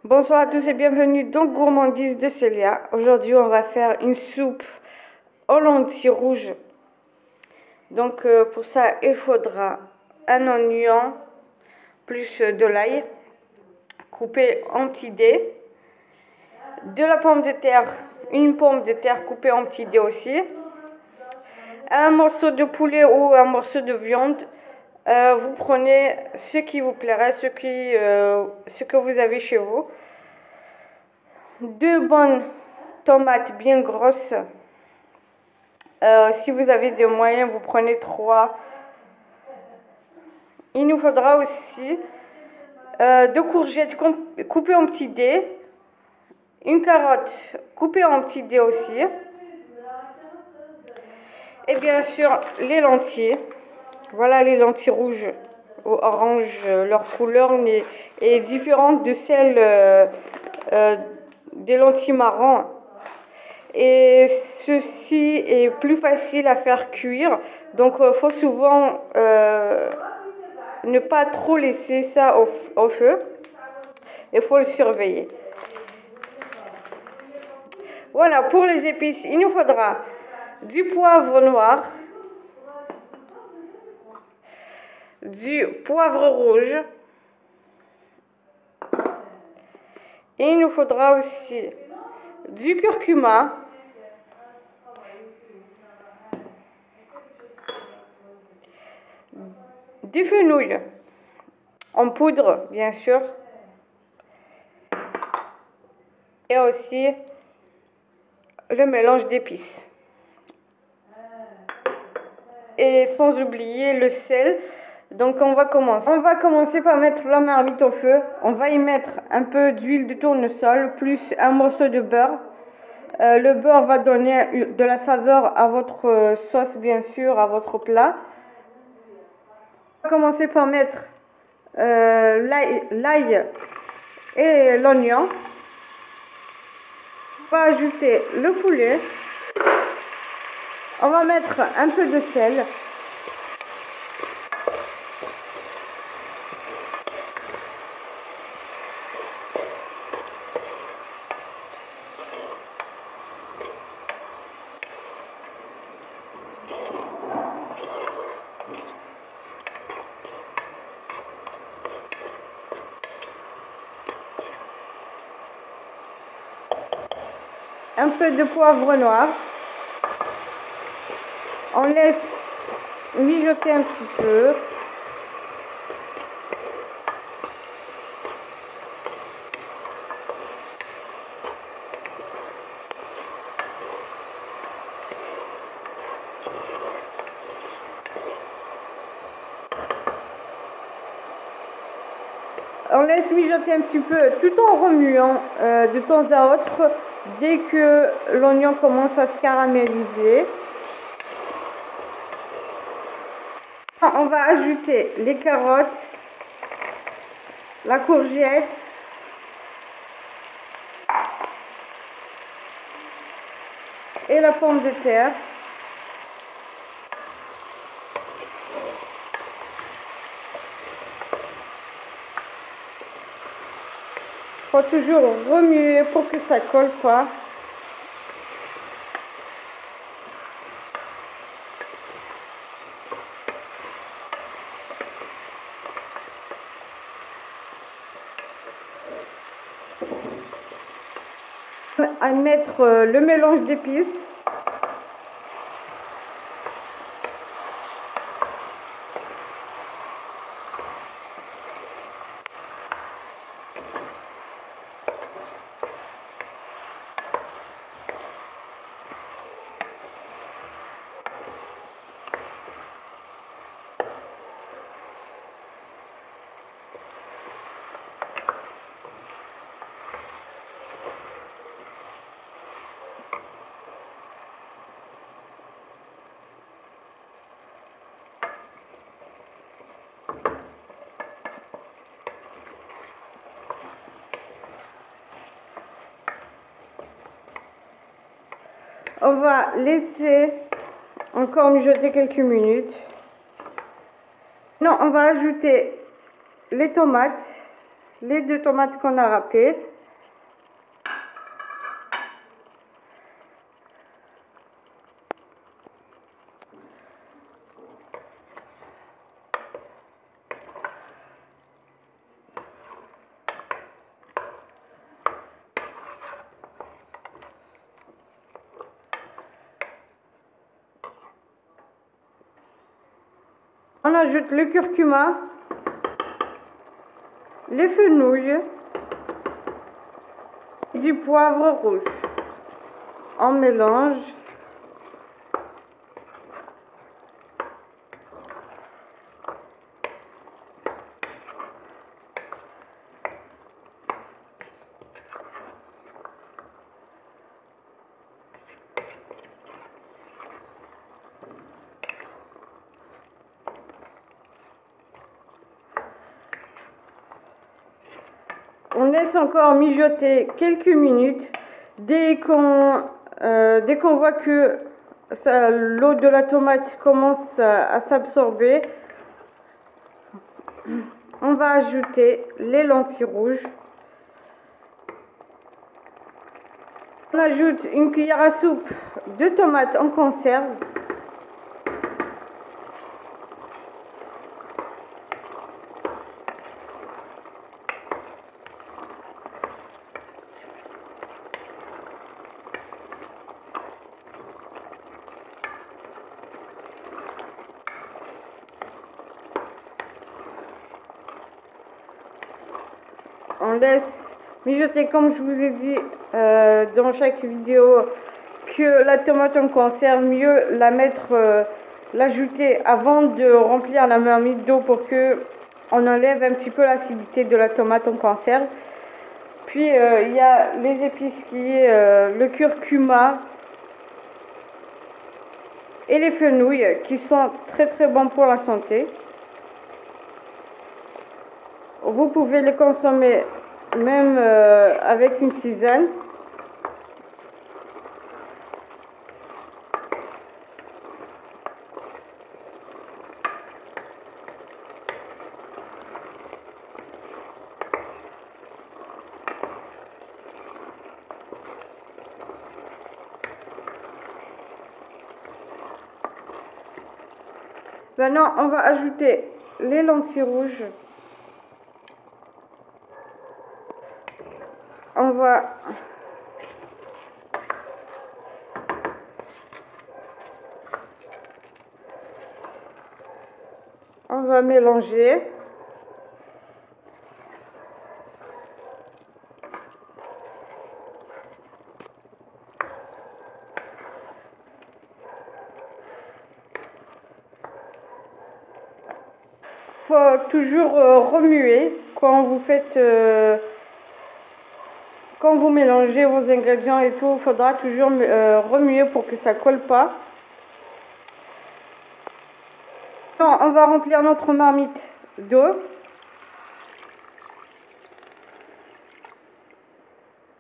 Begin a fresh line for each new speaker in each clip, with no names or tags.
Bonsoir à tous et bienvenue dans Gourmandise de Célia. Aujourd'hui, on va faire une soupe aux lentilles rouges. Donc, pour ça, il faudra un oignon plus de l'ail coupé en petits dés, de la pomme de terre, une pomme de terre coupée en petits dés aussi, un morceau de poulet ou un morceau de viande. Vous prenez ce qui vous plairait, ce que vous avez chez vous. Deux bonnes tomates bien grosses. Si vous avez des moyens, vous prenez 3. Il nous faudra aussi 2 courgettes coupées en petits dés, une carotte coupée en petits dés aussi, et bien sûr les lentilles. Voilà les lentilles rouges ou oranges, leur couleur est différente de celle des lentilles marron. Et ceci est plus facile à faire cuire, donc il faut souvent ne pas trop laisser ça au feu. Il faut le surveiller. Voilà, pour les épices, il nous faudra du poivre noir, du poivre rouge, et il nous faudra aussi du curcuma, du fenouil en poudre bien sûr, et aussi le mélange d'épices. Et sans oublier le sel. Donc on va commencer par mettre la marmite au feu. On va y mettre un peu d'huile de tournesol plus un morceau de beurre. Le beurre va donner de la saveur à votre sauce, bien sûr, à votre plat. On va commencer par mettre l'ail et l'oignon. On va ajouter le poulet. On va mettre un peu de sel. Un peu de poivre noir. On laisse mijoter un petit peu. On laisse mijoter un petit peu tout en remuant de temps à autre dès que l'oignon commence à se caraméliser. On va ajouter les carottes, la courgette, et la pomme de terre. Il faut toujours remuer pour que ça colle pas. À mettre le mélange d'épices. On va laisser encore mijoter quelques minutes. Non, on va ajouter les tomates, les 2 tomates qu'on a râpées. On ajoute le curcuma, les fenouils, du poivre rouge. On mélange. On laisse encore mijoter quelques minutes. Dès qu'on voit que l'eau de la tomate commence à s'absorber, on va ajouter les lentilles rouges. On ajoute une cuillère à soupe de tomates en conserve. On laisse mijoter, comme je vous ai dit dans chaque vidéo, que la tomate en conserve, mieux la mettre, l'ajouter avant de remplir la marmite d'eau pour que on enlève un petit peu l'acidité de la tomate en conserve. Puis il y a les épices qui est le curcuma et les fenouils qui sont très bons pour la santé. Vous pouvez les consommer même avec une tisane. Maintenant, on va ajouter les lentilles rouges. On va mélanger. Faut toujours remuer quand vous faites quand vous mélangez vos ingrédients et tout. Il faudra toujours remuer pour que ça colle pas. On va remplir notre marmite d'eau.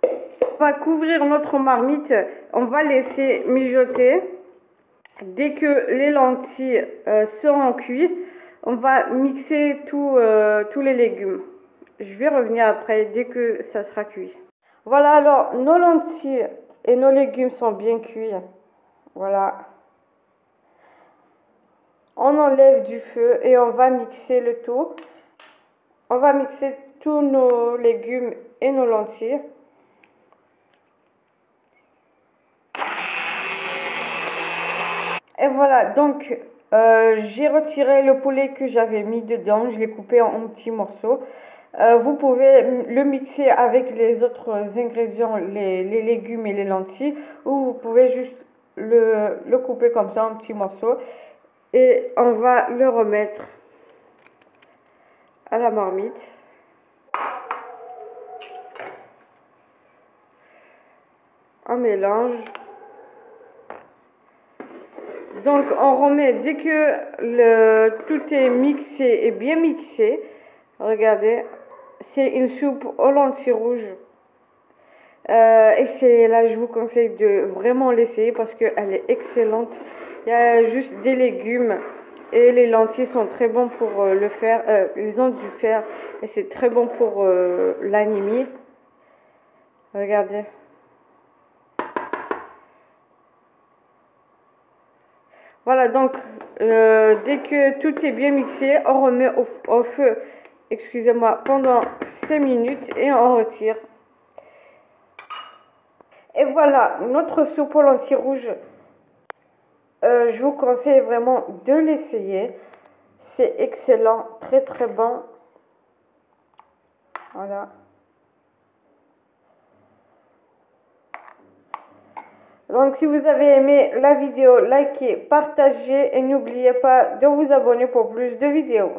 On va couvrir notre marmite. On va laisser mijoter. Dès que les lentilles seront cuites, on va mixer tous les légumes. Je vais revenir après dès que ça sera cuit. Voilà, alors nos lentilles et nos légumes sont bien cuits. Voilà. On enlève du feu et on va mixer le tout. On va mixer tous nos légumes et nos lentilles. Et voilà, donc j'ai retiré le poulet que j'avais mis dedans. Je l'ai coupé en petits morceaux. Vous pouvez le mixer avec les autres ingrédients, les légumes et les lentilles. Ou vous pouvez juste le couper comme ça en petits morceaux. Et on va le remettre à la marmite. On mélange. Donc on remet dès que tout est mixé et bien mixé. Regardez, c'est une soupe aux lentilles rouges. Et là, je vous conseille de vraiment l'essayer parce qu'elle est excellente. Il y a juste des légumes et les lentilles sont très bons pour le faire. Ils ont du fer et c'est très bon pour l'anémie. Regardez. Voilà, donc dès que tout est bien mixé, on remet au feu, excusez-moi, pendant 5 minutes et on retire. Et voilà, notre soupe aux lentilles rouges. Je vous conseille vraiment de l'essayer. C'est excellent, très très bon. Voilà. Donc si vous avez aimé la vidéo, likez, partagez et n'oubliez pas de vous abonner pour plus de vidéos.